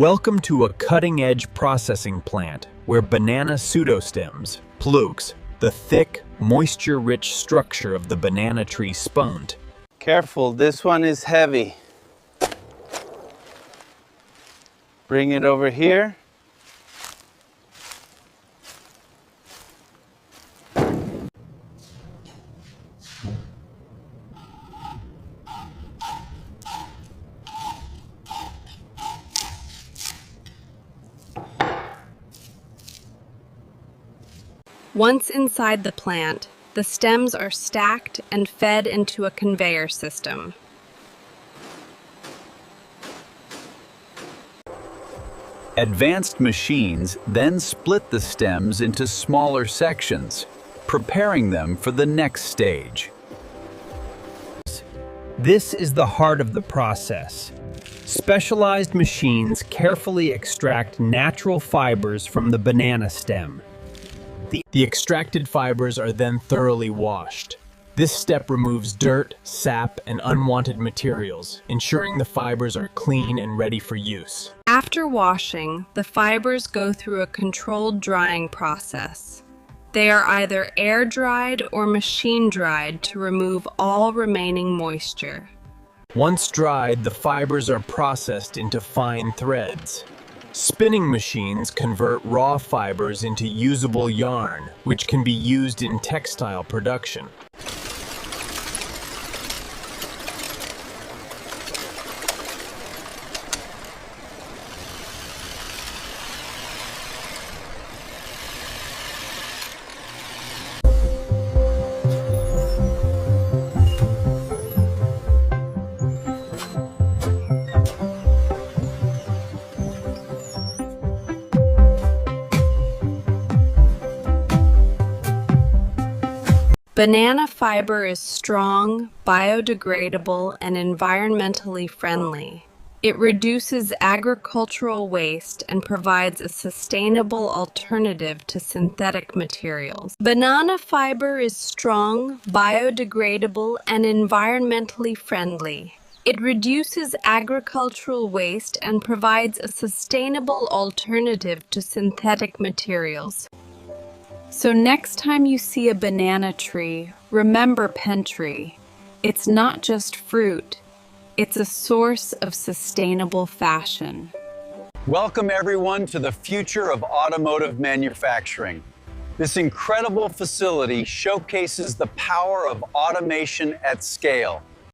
Welcome to a cutting-edge processing plant where banana pseudostems, plukes, the thick, moisture-rich structure of the banana tree spunt. Careful, this one is heavy. Bring it over here. Once inside the plant, the stems are stacked and fed into a conveyor system. Advanced machines then split the stems into smaller sections, preparing them for the next stage. This is the heart of the process. Specialized machines carefully extract natural fibers from the banana stem. The extracted fibers are then thoroughly washed. This step removes dirt, sap, and unwanted materials, ensuring the fibers are clean and ready for use. After washing, the fibers go through a controlled drying process. They are either air-dried or machine-dried to remove all remaining moisture. Once dried, the fibers are processed into fine threads. Spinning machines convert raw fibers into usable yarn, which can be used in textile production. Banana fiber is strong, biodegradable, and environmentally friendly. It reduces agricultural waste and provides a sustainable alternative to synthetic materials. Banana fiber is strong, biodegradable, and environmentally friendly. It reduces agricultural waste and provides a sustainable alternative to synthetic materials. So next time you see a banana tree, remember Pentree. It's not just fruit, it's a source of sustainable fashion. Welcome everyone to the future of automotive manufacturing. This incredible facility showcases the power of automation at scale.